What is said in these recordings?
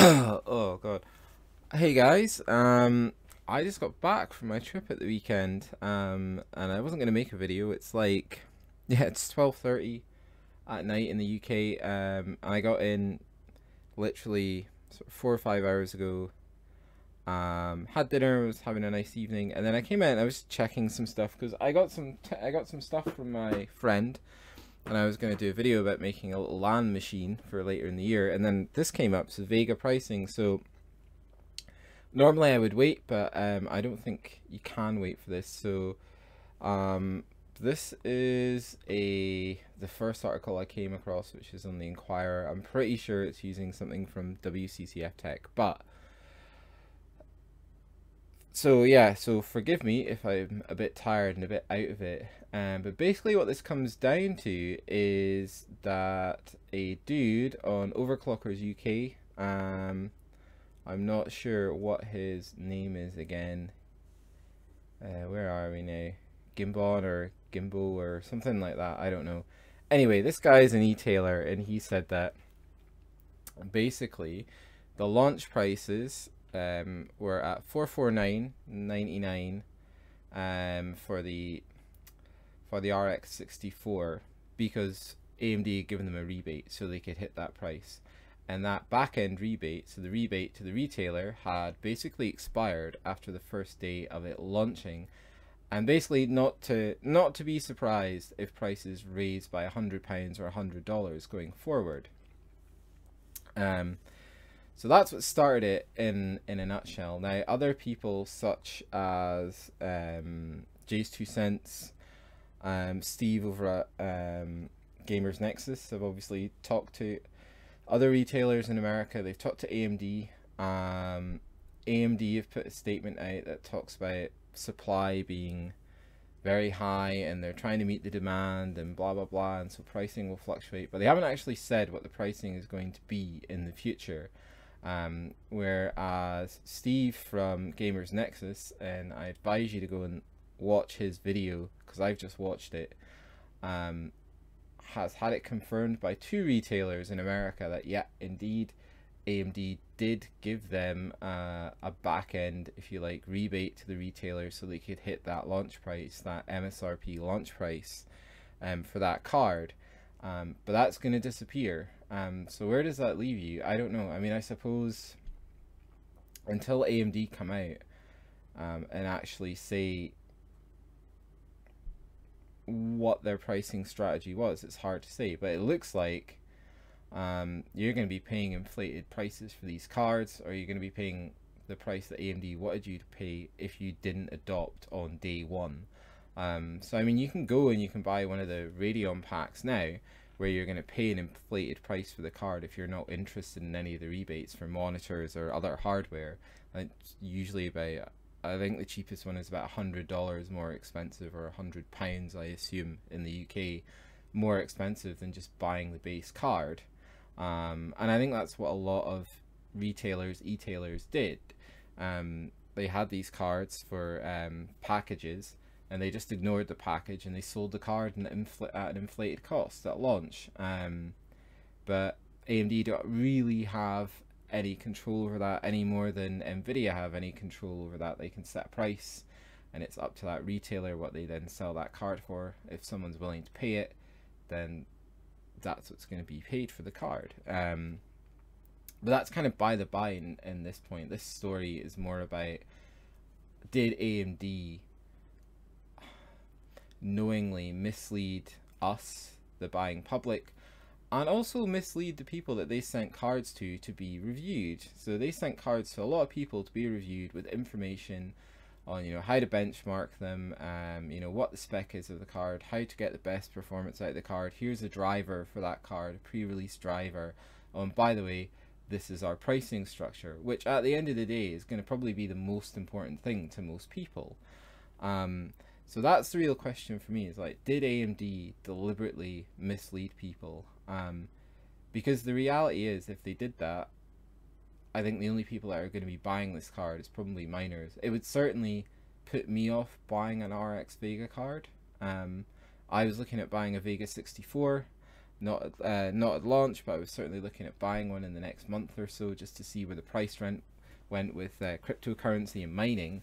Oh god. Hey guys, I just got back from my trip at the weekend, and I wasn't gonna make a video. It's like, yeah, it's 12:30 at night in the UK, and I got in literally sort of 4 or 5 hours ago. Had dinner, was having a nice evening, and then I came in. I was checking some stuff because I got some stuff from my friend, and I was gonna do a video about making a little LAN machine for later in the year, and then this came up, so Vega pricing. So normally I would wait, but I don't think you can wait for this. So um, this is the first article I came across, which is on the Inquirer. I'm pretty sure it's using something from WCCF Tech, but so yeah. So forgive me if I'm a bit tired and a bit out of it. But basically, what this comes down to is that a dude on Overclockers UK, I'm not sure what his name is again. Where are we now? Gimbon or Gimbo or something like that. I don't know. Anyway, this guy's an e-tailer, and he said that basically the launch prices were at 449.99 for the RX 64 because AMD had given them a rebate so they could hit that price. And that back end rebate, so the rebate to the retailer, had basically expired after the first day of it launching, and basically not to be surprised if prices raised by £100 or $100 going forward. So that's what started it in a nutshell. Now other people such as Jay's 2 Cents, Steve over at Gamers Nexus have obviously talked to other retailers in America. They've talked to AMD. AMD have put a statement out that talks about supply being very high and they're trying to meet the demand and blah blah blah, and so pricing will fluctuate, but they haven't actually said what the pricing is going to be in the future. Whereas Steve from Gamers Nexus, and I advise you to go and watch his video because I've just watched it, has had it confirmed by two retailers in America that yeah, indeed, AMD did give them a back end, if you like, rebate to the retailer so they could hit that launch price, that MSRP launch price for that card. But that's going to disappear. So where does that leave you? I don't know. I mean, I suppose until AMD come out and actually say what their pricing strategy was, it's hard to say, but it looks like you're going to be paying inflated prices for these cards, or you're going to be paying the price that AMD wanted you to pay if you didn't adopt on day one. So I mean, you can go and you can buy one of the Radeon packs now where you're going to pay an inflated price for the card if you're not interested in any of the rebates for monitors or other hardware. It's usually about, I think the cheapest one is about $100 more expensive, or £100, I assume, in the UK, more expensive than just buying the base card. And I think that's what a lot of retailers, e-tailers did. They had these cards for packages, and they just ignored the package and they sold the card at an inflated cost at launch. But AMD don't really have any control over that any more than Nvidia have any control over that. They can set a price, and it's up to that retailer what they then sell that card for. If someone's willing to pay it, then that's what's going to be paid for the card. But that's kind of by the by in this point. This story is more about, did AMD knowingly mislead us, the buying public, and also mislead the people that they sent cards to be reviewed. So they sent cards to a lot of people to be reviewed with information on, you know, how to benchmark them, you know, what the spec is of the card, how to get the best performance out of the card. Here's a driver for that card, a pre-release driver. By the way, this is our pricing structure, which at the end of the day is going to probably be the most important thing to most people. So that's the real question for me, is like, did AMD deliberately mislead people? Because the reality is, if they did that, I think the only people that are going to be buying this card is probably miners. It would certainly put me off buying an RX Vega card. I was looking at buying a Vega 64. not at launch, but I was certainly looking at buying one in the next month or so, just to see where the price went with cryptocurrency and mining.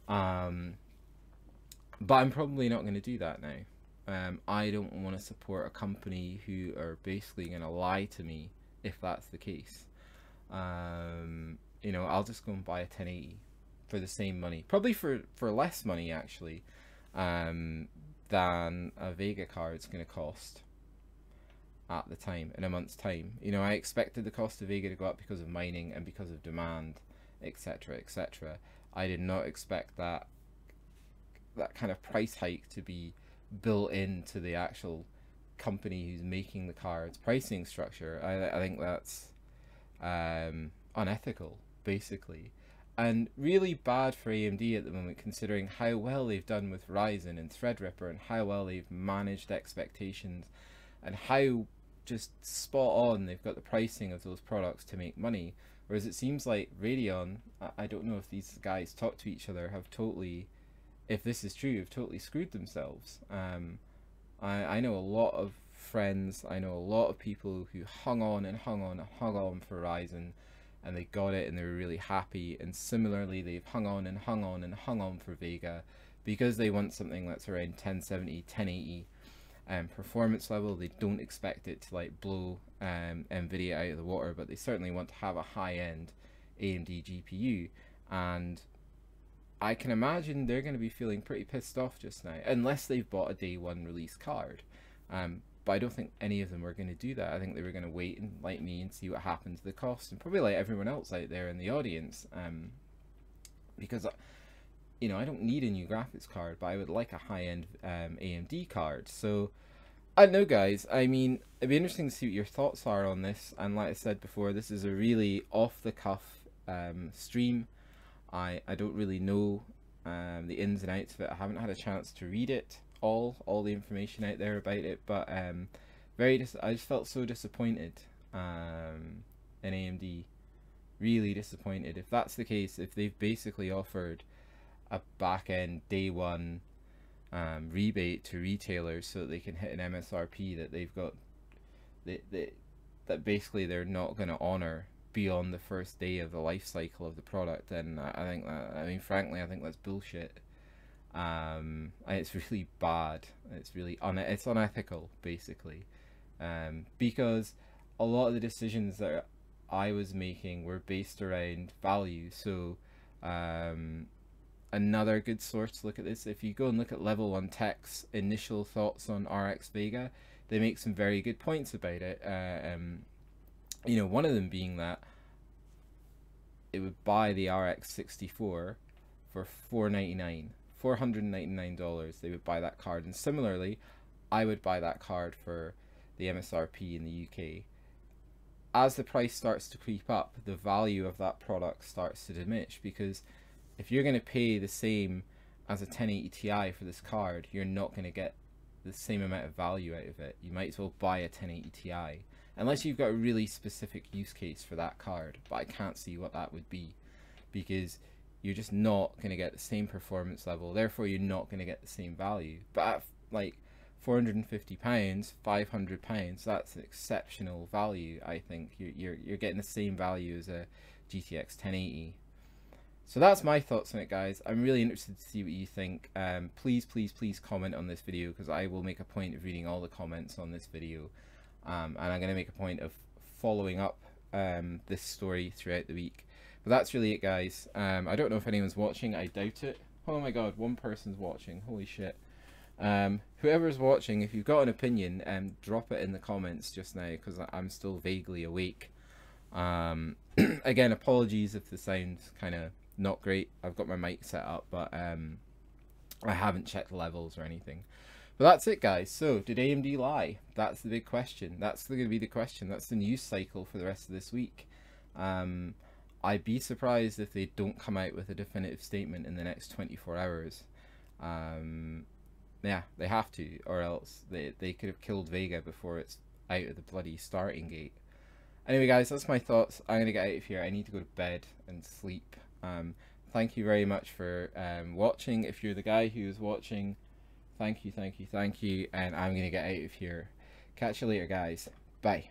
But I'm probably not going to do that now. I don't want to support a company who are basically going to lie to me if that's the case. You know, I'll just go and buy a 1080 for the same money, probably for less money actually, than a Vega card's going to cost at the time, in a month's time. You know, I expected the cost of Vega to go up because of mining and because of demand, etc, etc. I did not expect that kind of price hike to be built into the actual company who's making the card's pricing structure. I think that's unethical, basically, and really bad for AMD at the moment, considering how well they've done with Ryzen and Threadripper, and how well they've managed expectations, and how just spot on they've got the pricing of those products to make money. Whereas it seems like Radeon, I don't know if these guys talk to each other, have totally, if this is true, have totally screwed themselves. I know a lot of friends, I know a lot of people who hung on and hung on and hung on for Ryzen, and they got it and they were really happy, and similarly they've hung on and hung on and hung on for Vega because they want something that's around 1070, 1080 performance level. They don't expect it to like blow Nvidia out of the water, but they certainly want to have a high-end AMD GPU, and I can imagine they're going to be feeling pretty pissed off just now, unless they've bought a day one release card. But I don't think any of them were going to do that. I think they were going to wait and, like me, and see what happened to the cost, and probably like everyone else out there in the audience, because you know, I don't need a new graphics card, but I would like a high-end AMD card. So I don't know, guys. I mean, it'd be interesting to see what your thoughts are on this. And like I said before, this is a really off-the-cuff stream. I don't really know the ins and outs of it. I haven't had a chance to read it all the information out there about it, but I just felt so disappointed in AMD. Really disappointed. If that's the case, if they've basically offered a back-end day one rebate to retailers so that they can hit an MSRP that they've got, that basically they're not going to honor beyond the first day of the life cycle of the product, then I think that, I mean, frankly, I think that's bullshit. It's really bad. It's really it's unethical, basically, because a lot of the decisions that I was making were based around value. So another good source to look at this, if you go and look at Level 1 Tech's initial thoughts on RX Vega, they make some very good points about it. You know, one of them being that it would buy the RX64 for $499. They would buy that card, and similarly I would buy that card for the MSRP in the UK. As the price starts to creep up, the value of that product starts to diminish, because if you're going to pay the same as a 1080 Ti for this card, you're not going to get the same amount of value out of it. You might as well buy a 1080 Ti, unless you've got a really specific use case for that card, but I can't see what that would be, because you're just not going to get the same performance level, therefore you're not going to get the same value. But at like £450, £500, that's an exceptional value. I think you're getting the same value as a GTX 1080. So that's my thoughts on it, guys. I'm really interested to see what you think. Please comment on this video, because I will make a point of reading all the comments on this video, and I'm going to make a point of following up this story throughout the week. But that's really it, guys. I don't know if anyone's watching. I doubt it. Oh my god, one person's watching. Holy shit. Whoever's watching, if you've got an opinion, drop it in the comments just now, because I'm still vaguely awake. Again, apologies if the sound's kind of not great. I've got my mic set up, but I haven't checked the levels or anything. But that's it, guys. So did AMD lie? That's the big question. That's going to be the question. That's the news cycle for the rest of this week. I'd be surprised if they don't come out with a definitive statement in the next 24 hours. Yeah, they have to, or else they could have killed Vega before it's out of the bloody starting gate. Anyway, guys, that's my thoughts. I'm going to get out of here. I need to go to bed and sleep. Thank you very much for watching. If you're the guy who is watching, thank you, and I'm going to get out of here. Catch you later, guys. Bye.